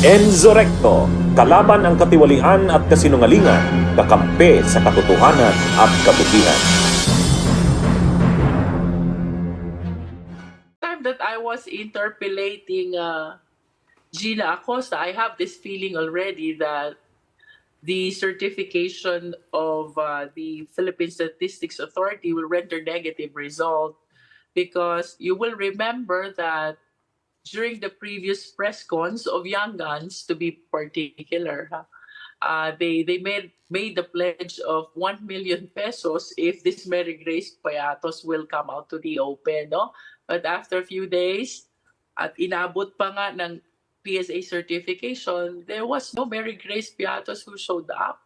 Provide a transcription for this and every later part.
Enzorecto, kalaban ang katiwalian at kasinungalingan, kakampi sa katotohanan at kabutihan. Time that I was interpolating Gina Acosta, I have this feeling already that the certification of the Philippine Statistics Authority will render negative result, because you will remember that during the previous press cons of Young Guns, to be particular, they made the pledge of 1 million pesos if this Mary Grace Patos will come out to the open, no? But after a few days, at inabot pa nga ng PSA certification, there was no Mary Grace Patos who showed up.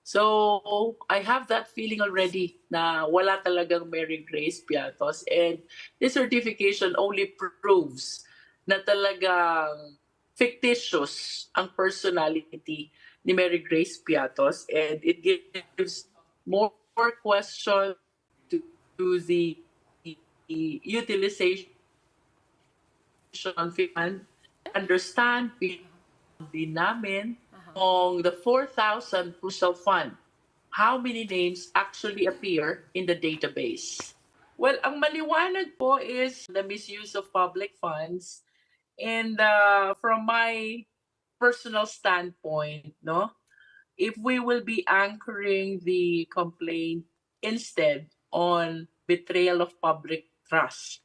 So I have that feeling already na wala talagang Mary Grace Patos, and this certification only proves na talagang fictitious ang personality ni Mary Grace Patos, and it gives more question to the utilization fund. Understand din namin on the 4,000 crucial fund, how many names actually appear in the database? Well, ang maliwanag po is the misuse of public funds. And from my personal standpoint, no, if we will be anchoring the complaint instead on betrayal of public trust,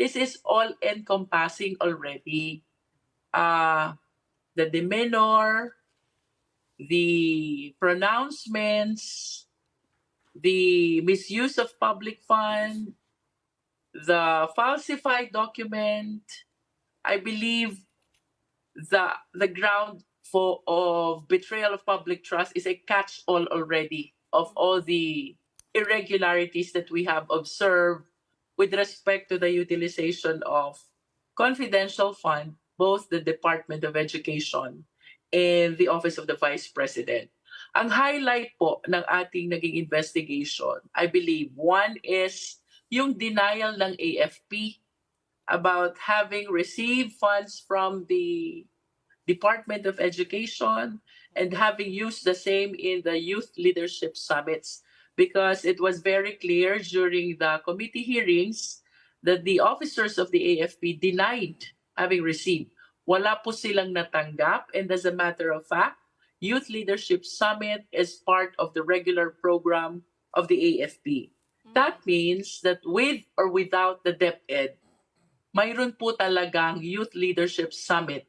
this is all encompassing already. The demeanor, the pronouncements, the misuse of public fund, the falsified document. I believe the ground of betrayal of public trust is a catch-all already of all the irregularities that we have observed with respect to the utilization of confidential fund, both the Department of Education and the Office of the Vice President. Ang highlight po ng ating naging investigation, I believe, one is yung denial ng AFP about having received funds from the Department of Education and having used the same in the youth leadership summits, because it was very clear during the committee hearings that the officers of the AFP denied having received. Wala po silang natanggap, and as a matter of fact, Youth Leadership Summit is part of the regular program of the AFP. That means that with or without the DepEd, mayroon po talagang Youth Leadership Summit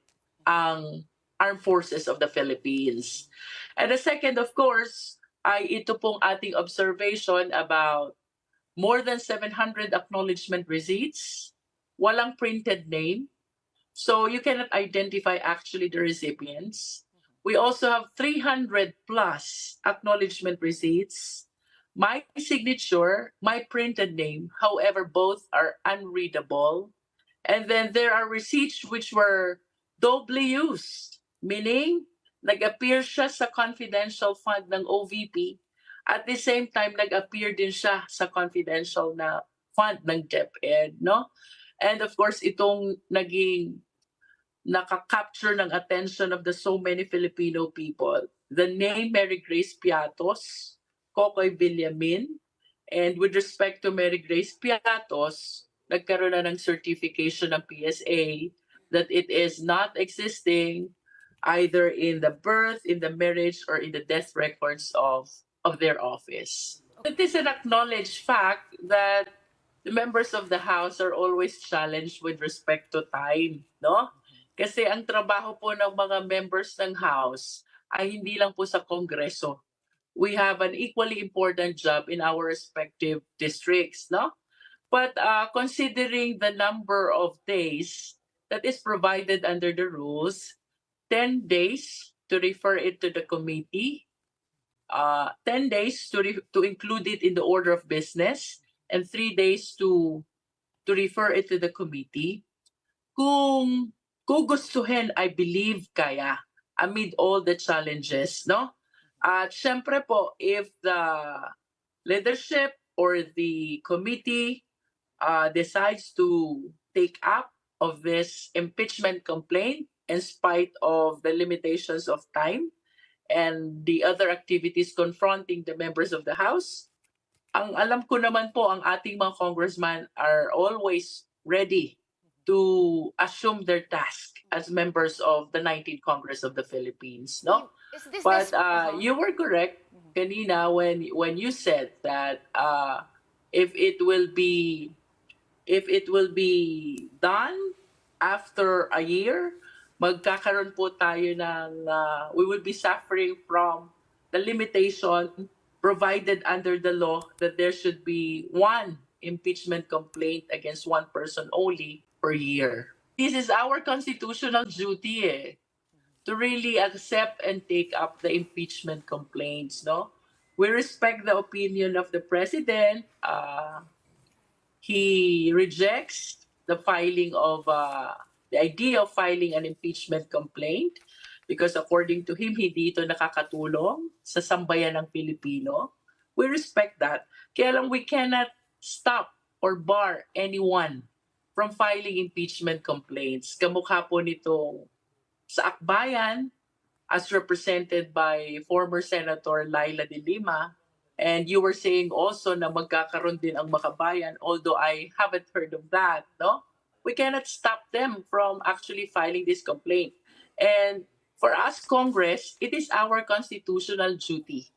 ang Armed Forces of the Philippines. And the second, of course, ay ito pong ating observation about more than 700 acknowledgement receipts, walang printed name, so you cannot identify actually the recipients. We also have 300 plus acknowledgement receipts, my signature, my printed name, however, both are unreadable. And then there are receipts which were doubly used, meaning nag-appear siya sa confidential fund ng OVP, at the same time nag-appear din siya sa confidential na fund ng DepEd, no? And of course, itong naging naka-capture ng attention of the so many Filipino people, the name Mary Grace Patos, Kokoy Villamin, and with respect to Mary Grace Patos, nagkaroon na ng certification ng PSA that it is not existing either in the birth, in the marriage, or in the death records of their office. It is an acknowledged fact that the members of the House are always challenged with respect to time, no? Kasi ang trabaho po ng mga members ng House ay hindi lang po sa Kongreso. We have an equally important job in our respective districts, no? But considering the number of days that is provided under the rules, 10 days to refer it to the committee, 10 days to include it in the order of business, and 3 days to refer it to the committee. Kung gustuhin, I believe kaya amid all the challenges, no? At syempre po, if the leadership or the committee decides to take up of this impeachment complaint in spite of the limitations of time and the other activities confronting the members of the House. Ang alam ko naman po, ang ating mga congressmen are always ready to assume their task as members of the 19th Congress of the Philippines, no? Is this But this- you were correct kanina when you said that if it will be done after a year, magkakaroon po tayo ng we will be suffering from the limitation provided under the law that there should be one impeachment complaint against one person only per year. This is our constitutional duty to really accept and take up the impeachment complaints, no? We respect the opinion of the president. He rejects the filing of the idea of filing an impeachment complaint because according to him, hindi ito nakakatulong sa sambayan ng Pilipino. We respect that. Kaya lang we cannot stop or bar anyone from filing impeachment complaints. Kamukha po nitong sa Akbayan, as represented by former Senator Laila de Lima, and you were saying also na magkakaroon din ang Makabayan, although I haven't heard of that, no? We cannot stop them from actually filing this complaint. And for us, Congress, it is our constitutional duty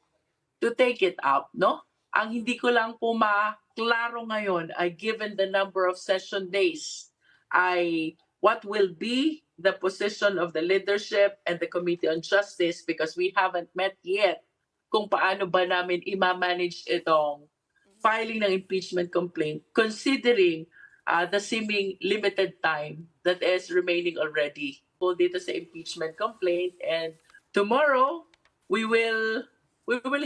to take it up, no? Ang hindi ko lang po maklaro ngayon ay given the number of session days, ay what will be the position of the leadership and the Committee on Justice because we haven't met yet kung paano ba namin i-manage itong filing ng impeachment complaint considering the seeming limited time that is remaining already po dito sa impeachment complaint. And tomorrow, we will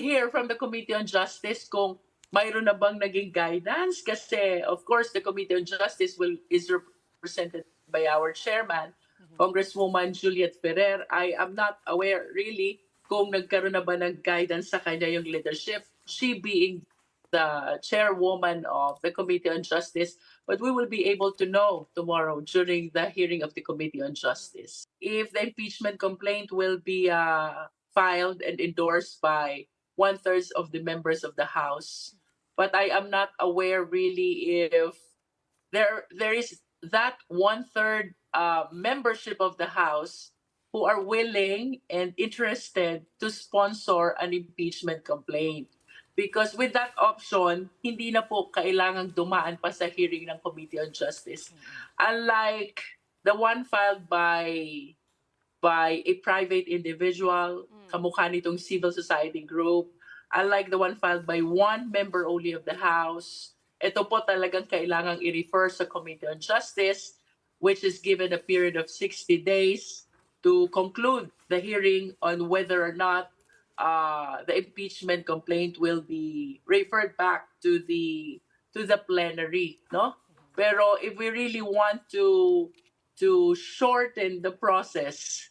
hear from the Committee on Justice kung mayroon na bang naging guidance kasi of course the Committee on Justice is represented by our chairman, Congresswoman Juliet Ferrer. I am not aware really kung nagkaroon na ba ng guidance sa kanya yung leadership, she being the chairwoman of the Committee on Justice, but we will be able to know tomorrow during the hearing of the Committee on Justice if the impeachment complaint will be filed and endorsed by 1/3 of the members of the House. But I am not aware really if there is that 1/3 membership of the House who are willing and interested to sponsor an impeachment complaint. Because with that option, hindi na po kailangang dumaan pa sa hearing ng Committee on Justice. Unlike the one filed by a private individual, kamukha nitong civil society group, unlike the one filed by one member only of the House, ito po talagang kailangang i-refer sa Committee on Justice, which is given a period of 60 days to conclude the hearing on whether or not the impeachment complaint will be referred back to the plenary, no? Pero if we really want to shorten the process,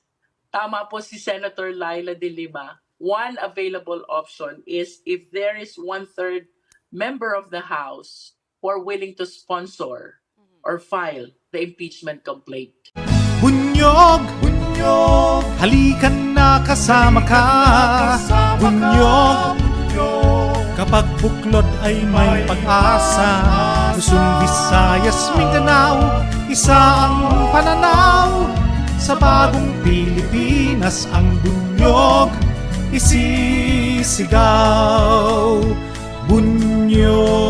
tama po si Senator Laila de Lima, one available option is if there is 1/3 member of the House who are willing to sponsor or file the impeachment complaint. Bunyog, bunyog, halikan na kasama ka. Bunyog, kapag buklod ay may pag-asa. Luzon, Visayas, Mindanao, isa ang pananaw. Sa bagong Pilipinas ang bunyog isisigaw. Bunyog.